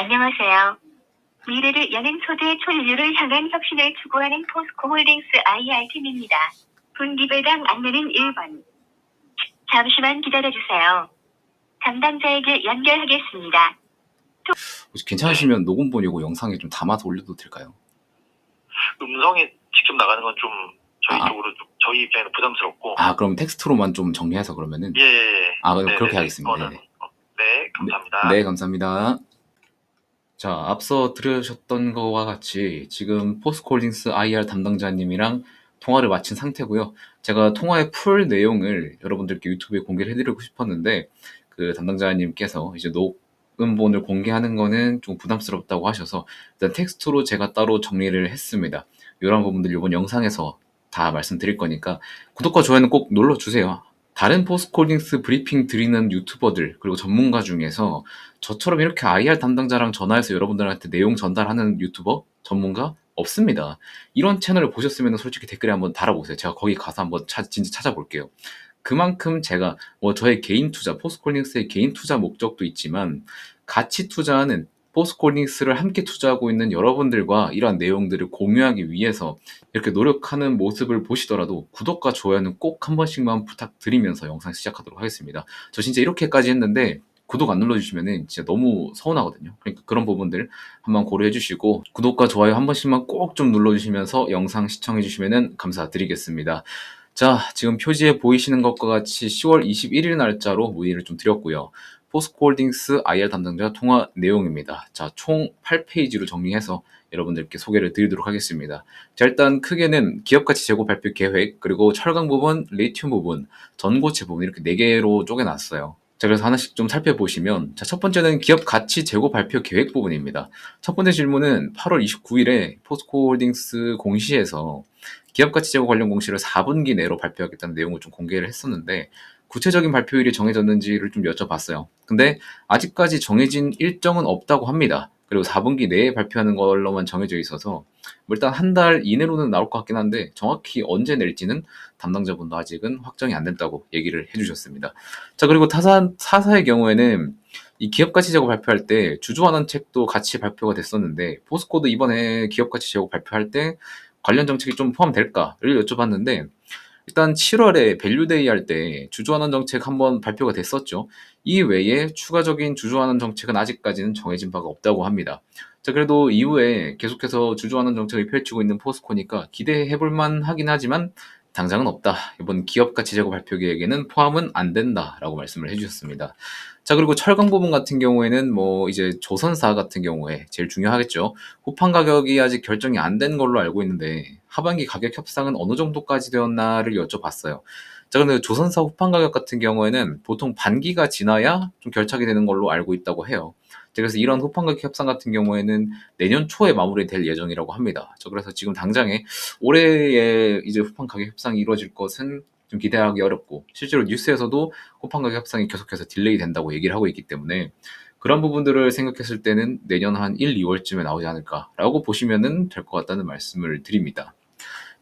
안녕하세요. 미래를 여는 소재 초연료를 향한 혁신을 추구하는 포스코홀딩스 IR팀입니다. 분기배당 안내는 1번. 잠시만 기다려주세요. 담당자에게 연결하겠습니다. 혹시 괜찮으시면 녹음본이고 영상에 좀 담아서 올려도 될까요? 음성에 직접 나가는 건 좀 저희 아. 쪽으로 좀 저희 입장에는 부담스럽고. 그럼 텍스트로만 좀 정리해서 그러면은. 예. 그럼 네네네. 그렇게 하겠습니다. 그거는, 네네. 네, 감사합니다. 네, 감사합니다. 자, 앞서 들으셨던 것과 같이 지금 포스코홀딩스 IR 담당자님이랑 통화를 마친 상태고요. 제가 통화의 풀 내용을 여러분들께 유튜브에 공개를 해드리고 싶었는데 그 담당자님께서 이제 녹음본을 공개하는 거는 좀 부담스럽다고 하셔서 일단 텍스트로 제가 따로 정리를 했습니다. 이런 부분들 이번 영상에서 다 말씀드릴 거니까 구독과 좋아요는 꼭 눌러주세요. 다른 포스코홀딩스 브리핑 드리는 유튜버들 그리고 전문가 중에서 저처럼 이렇게 IR 담당자랑 전화해서 여러분들한테 내용 전달하는 유튜버, 전문가 없습니다. 이런 채널을 보셨으면 솔직히 댓글에 한번 달아보세요. 제가 거기 가서 한번 진짜 찾아볼게요. 그만큼 제가 저의 개인 투자, 포스코홀딩스의 개인 투자 목적도 있지만 같이 투자하는 포스코홀딩스를 함께 투자하고 있는 여러분들과 이러한 내용들을 공유하기 위해서 이렇게 노력하는 모습을 보시더라도 구독과 좋아요는 꼭 한 번씩만 부탁드리면서 영상 시작하도록 하겠습니다. 저 진짜 이렇게까지 했는데 구독 안 눌러주시면 진짜 너무 서운하거든요. 그러니까 그런 부분들 한번 고려해 주시고 구독과 좋아요 한 번씩만 꼭 좀 눌러주시면서 영상 시청해 주시면 감사드리겠습니다. 자, 지금 표지에 보이시는 것과 같이 10월 21일 날짜로 문의를 좀 드렸고요. 포스코홀딩스 IR 담당자 통화 내용입니다. 자, 총 8페이지로 정리해서 여러분들께 소개를 드리도록 하겠습니다. 자, 일단 크게는 기업가치 재고 발표 계획, 그리고 철강 부분, 리튬 부분, 전고체 부분 이렇게 4개로 쪼개놨어요. 자, 그래서 하나씩 좀 살펴보시면, 자, 첫 번째는 기업 가치 재고 발표 계획 부분입니다. 첫 번째 질문은 8월 29일에 포스코홀딩스 공시에서 기업 가치 재고 관련 공시를 4분기 내로 발표하겠다는 내용을 좀 공개를 했었는데, 구체적인 발표일이 정해졌는지를 좀 여쭤봤어요. 근데 아직까지 정해진 일정은 없다고 합니다. 그리고 4분기 내에 발표하는 걸로만 정해져 있어서 일단 한 달 이내로는 나올 것 같긴 한데 정확히 언제 낼지는 담당자분도 아직은 확정이 안 됐다고 얘기를 해주셨습니다. 자, 그리고 타사의 경우에는 이 기업가치 제고 발표할 때 주주환원책도 같이 발표가 됐었는데 포스코도 이번에 기업가치 제고 발표할 때 관련 정책이 좀 포함될까를 여쭤봤는데 일단 7월에 밸류데이 할 때 주주환원 정책 한번 발표가 됐었죠. 이 외에 추가적인 주주환원 정책은 아직까지는 정해진 바가 없다고 합니다. 자, 그래도 이후에 계속해서 주주환원 정책을 펼치고 있는 포스코니까 기대해볼 만하긴 하지만 당장은 없다. 이번 기업가치 제고 발표 계획에는 포함은 안 된다라고 말씀을 해주셨습니다. 자, 그리고 철강 부분 같은 경우에는 이제 조선사 같은 경우에 제일 중요하겠죠. 호판 가격이 아직 결정이 안 된 걸로 알고 있는데 하반기 가격 협상은 어느 정도까지 되었나를 여쭤봤어요. 자, 근데 조선사 호판 가격 같은 경우에는 보통 반기가 지나야 좀 결착이 되는 걸로 알고 있다고 해요. 자, 그래서 이런 호판 가격 협상 같은 경우에는 내년 초에 마무리될 예정이라고 합니다. 자, 그래서 지금 당장에 올해에 이제 호판 가격 협상이 이루어질 것은 좀 기대하기 어렵고 실제로 뉴스에서도 호판 가격 협상이 계속해서 딜레이 된다고 얘기를 하고 있기 때문에 그런 부분들을 생각했을 때는 내년 한 1, 2월쯤에 나오지 않을까라고 보시면 될 것 같다는 말씀을 드립니다.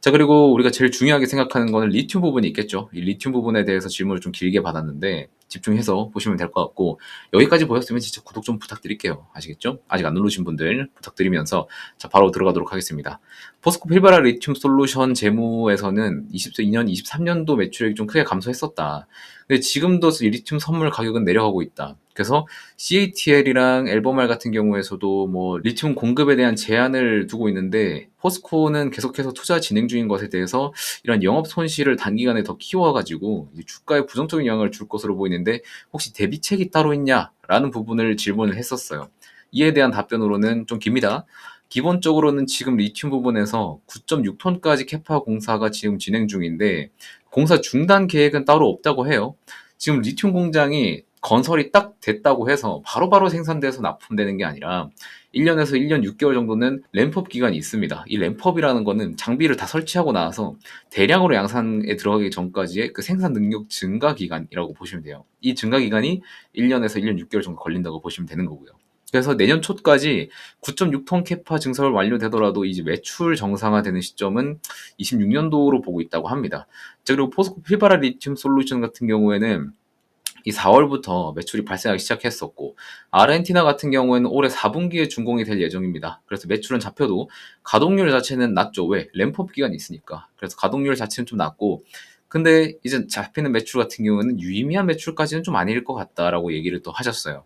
자, 그리고 우리가 제일 중요하게 생각하는 거는 리튬 부분이 있겠죠. 이 리튬 부분에 대해서 질문을 좀 길게 받았는데 집중해서 보시면 될 것 같고 여기까지 보셨으면 진짜 구독 좀 부탁드릴게요. 아시겠죠? 아직 안 누르신 분들 부탁드리면서 자, 바로 들어가도록 하겠습니다. 포스코 필바라 리튬 솔루션 재무에서는 22년, 23년도 매출액이 좀 크게 감소했었다. 근데 지금도 이 리튬 선물 가격은 내려가고 있다. 그래서 CATL이랑 앨범알 같은 경우에서도 리튬 공급에 대한 제한을 두고 있는데 포스코는 계속해서 투자 진행 중인 것에 대해서 이런 영업 손실을 단기간에 더 키워가지고 주가에 부정적인 영향을 줄 것으로 보이는데 혹시 대비책이 따로 있냐라는 부분을 질문을 했었어요. 이에 대한 답변으로는 좀 깁니다. 기본적으로는 지금 리튬 부분에서 9.6톤까지 캐파 공사가 지금 진행 중인데 공사 중단 계획은 따로 없다고 해요. 지금 리튬 공장이 건설이 딱 됐다고 해서 바로바로 생산돼서 납품되는 게 아니라 1년에서 1년 6개월 정도는 램프업 기간이 있습니다. 이 램프업이라는 거는 장비를 다 설치하고 나서 대량으로 양산에 들어가기 전까지의 그 생산 능력 증가 기간이라고 보시면 돼요. 이 증가 기간이 1년에서 1년 6개월 정도 걸린다고 보시면 되는 거고요. 그래서 내년 초까지 9.6톤 캐파 증설 완료되더라도 이제 매출 정상화되는 시점은 26년도로 보고 있다고 합니다. 자, 그리고 포스코 필바라 리튬 솔루션 같은 경우에는 이 4월부터 매출이 발생하기 시작했었고, 아르헨티나 같은 경우에는 올해 4분기에 준공이 될 예정입니다. 그래서 매출은 잡혀도 가동률 자체는 낮죠. 왜? 램프업 기간이 있으니까. 그래서 가동률 자체는 좀 낮고, 근데 이제 잡히는 매출 같은 경우에는 유의미한 매출까지는 좀 아닐 것 같다라고 얘기를 또 하셨어요.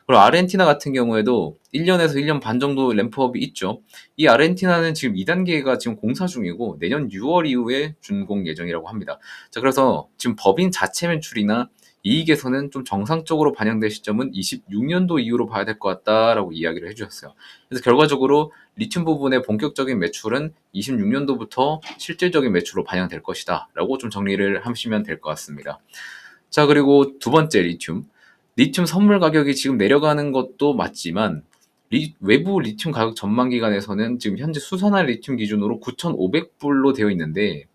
그리고 아르헨티나 같은 경우에도 1년에서 1년 반 정도 램프업이 있죠. 이 아르헨티나는 지금 2단계가 지금 공사 중이고 내년 6월 이후에 준공 예정이라고 합니다. 자, 그래서 지금 법인 자체 매출이나 이익에서는 좀 정상적으로 반영될 시점은 26년도 이후로 봐야 될 것 같다라고 이야기를 해주셨어요. 그래서 결과적으로 리튬 부분의 본격적인 매출은 26년도부터 실질적인 매출로 반영될 것이다 라고 좀 정리를 하시면 될 것 같습니다. 자, 그리고 두 번째 리튬 선물 가격이 지금 내려가는 것도 맞지만 외부 리튬 가격 전망 기관에서는 지금 현재 수산화 리튬 기준으로 9,500불로 되어 있는데,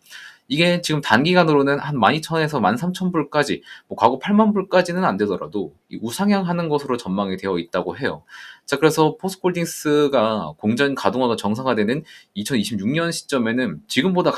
이게 지금 단기간으로는 한 12,000에서 13,000불까지, 뭐 과거 80,000불까지는 안 되더라도 우상향하는 것으로 전망이 되어 있다고 해요. 자, 그래서 포스코홀딩스가 공장 가동화가 정상화되는 2026년 시점에는 지금보다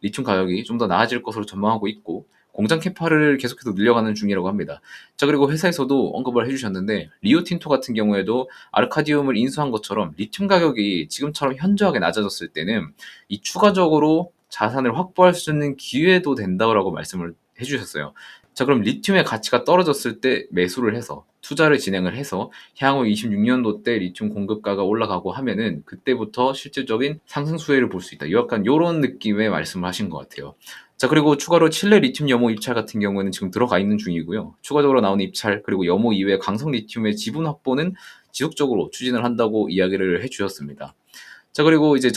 리튬 가격이 좀 더 나아질 것으로 전망하고 있고, 공장 캐파를 계속해서 늘려가는 중이라고 합니다. 자, 그리고 회사에서도 언급을 해주셨는데, 리오틴토 같은 경우에도 아르카디움을 인수한 것처럼 리튬 가격이 지금처럼 현저하게 낮아졌을 때는 이 추가적으로 자산을 확보할 수 있는 기회도 된다고 말씀을 해주셨어요. 자, 그럼 리튬의 가치가 떨어졌을 때 매수를 해서 투자를 진행을 해서 향후 26년도 때 리튬 공급가가 올라가고 하면은 그때부터 실질적인 상승 수혜를 볼 수 있다. 약간 이런 느낌의 말씀을 하신 것 같아요. 자, 그리고 추가로 칠레 리튬 염호 입찰 같은 경우에는 지금 들어가 있는 중이고요. 추가적으로 나오는 입찰 그리고 염호 이외 강성 리튬의 지분 확보는 지속적으로 추진을 한다고 이야기를 해주셨습니다. 자, 그리고 이제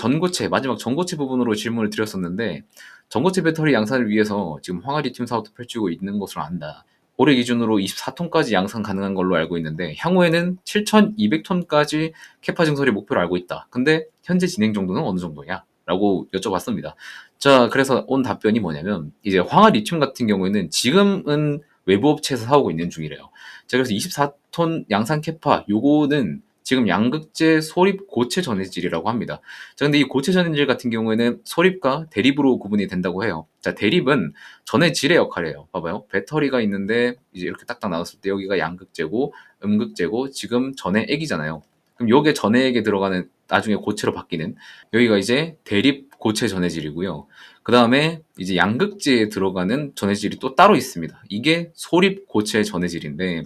마지막 전고체 부분으로 질문을 드렸었는데, 전고체 배터리 양산을 위해서 지금 황화리튬 사업도 펼치고 있는 것으로 안다. 올해 기준으로 24톤까지 양산 가능한 걸로 알고 있는데, 향후에는 7,200톤까지 캐파 증설이 목표로 알고 있다. 근데 현재 진행 정도는 어느 정도냐? 라고 여쭤봤습니다. 자, 그래서 온 답변이 뭐냐면, 이제 황화리튬 같은 경우에는 지금은 외부 업체에서 사오고 있는 중이래요. 자, 그래서 24톤 양산 캐파, 요거는 지금 양극재 소립 고체 전해질이라고 합니다. 자, 근데 이 고체 전해질 같은 경우에는 소립과 대립으로 구분이 된다고 해요. 자, 대립은 전해질의 역할이에요. 봐봐요. 배터리가 있는데 이제 이렇게 딱딱 나눴을 때 여기가 양극재고 음극재고 지금 전해액이잖아요. 그럼 요게 전해액에 들어가는 나중에 고체로 바뀌는 여기가 이제 대립 고체 전해질이고요. 그 다음에 이제 양극재에 들어가는 전해질이 또 따로 있습니다. 이게 소립 고체 전해질인데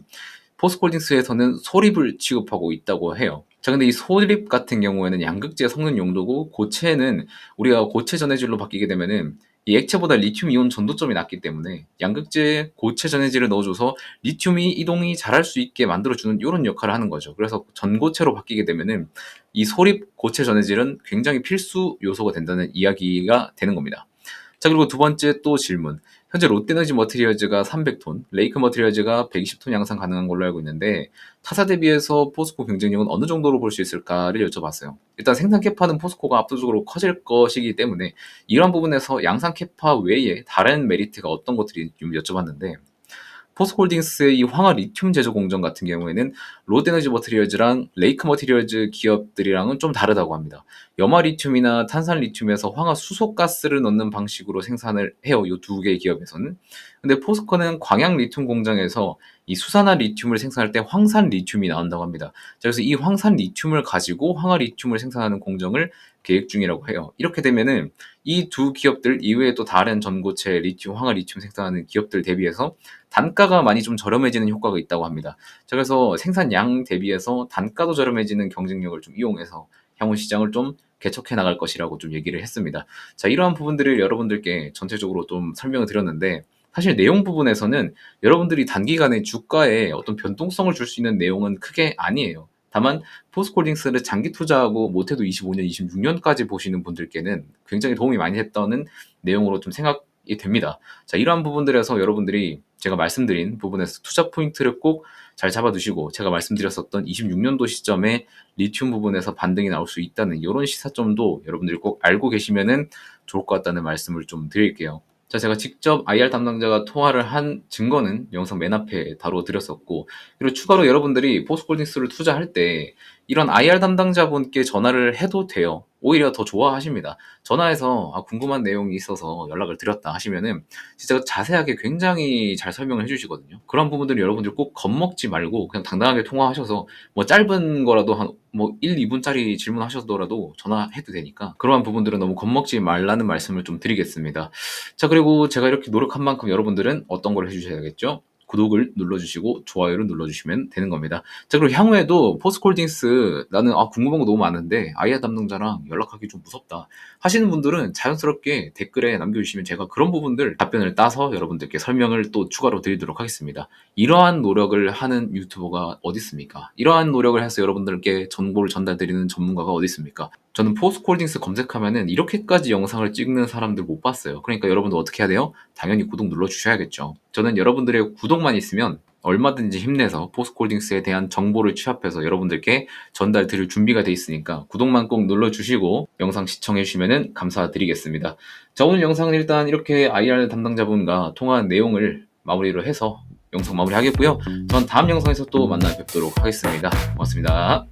포스코홀딩스에서는 소립을 취급하고 있다고 해요. 자, 근데 이 소립 같은 경우에는 양극재 성능 용도고, 고체는 우리가 고체 전해질로 바뀌게 되면은 이 액체보다 리튬 이온 전도점이 낮기 때문에 양극재에 고체 전해질을 넣어줘서 리튬이 이동이 잘할 수 있게 만들어주는 이런 역할을 하는 거죠. 그래서 전고체로 바뀌게 되면은 이 소립 고체 전해질은 굉장히 필수 요소가 된다는 이야기가 되는 겁니다. 자, 그리고 두 번째 또 질문. 현재 롯데에너지 머티리얼즈가 300톤, 레이크 머티리얼즈가 120톤 양산 가능한 걸로 알고 있는데, 타사 대비해서 포스코 경쟁력은 어느 정도로 볼 수 있을까를 여쭤봤어요. 일단 생산 캐파는 포스코가 압도적으로 커질 것이기 때문에 이런 부분에서 양산 캐파 외에 다른 메리트가 어떤 것들이 좀 여쭤봤는데, 포스코홀딩스의 이 황화 리튬 제조 공정 같은 경우에는 롯데에너지 머티리얼즈랑 레이크 머티리얼즈 기업들이랑은 좀 다르다고 합니다. 염화 리튬이나 탄산 리튬에서 황화 수소 가스를 넣는 방식으로 생산을 해요. 이 두 개의 기업에서는. 근데 포스코는 광양 리튬 공장에서 이 수산화 리튬을 생산할 때 황산 리튬이 나온다고 합니다. 자, 그래서 이 황산 리튬을 가지고 황화 리튬을 생산하는 공정을 계획 중이라고 해요. 이렇게 되면은 이 두 기업들 이외에 또 다른 전고체 리튬, 황화 리튬 생산하는 기업들 대비해서 단가가 많이 좀 저렴해지는 효과가 있다고 합니다. 자, 그래서 생산량 대비해서 단가도 저렴해지는 경쟁력을 좀 이용해서 향후 시장을 좀 개척해 나갈 것이라고 좀 얘기를 했습니다. 자, 이러한 부분들을 여러분들께 전체적으로 좀 설명을 드렸는데, 사실 내용 부분에서는 여러분들이 단기간에 주가에 어떤 변동성을 줄 수 있는 내용은 크게 아니에요. 다만 포스코홀딩스를 장기 투자하고 못해도 25년, 26년까지 보시는 분들께는 굉장히 도움이 많이 됐다는 내용으로 좀 생각이 됩니다. 자, 이러한 부분들에서 여러분들이 제가 말씀드린 부분에서 투자 포인트를 꼭 잘 잡아두시고, 제가 말씀드렸었던 26년도 시점에 리튬 부분에서 반등이 나올 수 있다는 이런 시사점도 여러분들이 꼭 알고 계시면은 좋을 것 같다는 말씀을 좀 드릴게요. 자, 제가 직접 IR 담당자가 통화를 한 증거는 영상 맨 앞에 다뤄드렸었고, 그리고 추가로 여러분들이 포스코홀딩스를 투자할 때 이런 IR 담당자분께 전화를 해도 돼요. 오히려 더 좋아하십니다. 전화해서 궁금한 내용이 있어서 연락을 드렸다 하시면은 진짜 자세하게 굉장히 잘 설명을 해주시거든요. 그런 부분들을 여러분들 꼭 겁먹지 말고 그냥 당당하게 통화하셔서 뭐 짧은 거라도 한 뭐 1, 2분짜리 질문하셔더라도 전화해도 되니까 그러한 부분들은 너무 겁먹지 말라는 말씀을 좀 드리겠습니다. 자, 그리고 제가 이렇게 노력한 만큼 여러분들은 어떤 걸 해주셔야겠죠? 구독을 눌러주시고 좋아요를 눌러주시면 되는 겁니다. 자, 그리고 향후에도 포스코홀딩스 나는 궁금한 거 너무 많은데 아이아 담당자랑 연락하기 좀 무섭다 하시는 분들은 자연스럽게 댓글에 남겨주시면 제가 그런 부분들 답변을 따서 여러분들께 설명을 또 추가로 드리도록 하겠습니다. 이러한 노력을 하는 유튜버가 어디 있습니까? 이러한 노력을 해서 여러분들께 정보를 전달드리는 전문가가 어디 있습니까? 저는 포스코홀딩스 검색하면은 이렇게까지 영상을 찍는 사람들 못 봤어요. 그러니까 여러분들 어떻게 해야 돼요? 당연히 구독 눌러주셔야겠죠. 저는 여러분들의 구독만 있으면 얼마든지 힘내서 포스코홀딩스에 대한 정보를 취합해서 여러분들께 전달 드릴 준비가 돼 있으니까 구독만 꼭 눌러주시고 영상 시청해 주시면 감사드리겠습니다. 자, 오늘 영상은 일단 이렇게 IR 담당자분과 통화한 내용을 마무리로 해서 영상 마무리하겠고요. 전 다음 영상에서 또 만나 뵙도록 하겠습니다. 고맙습니다.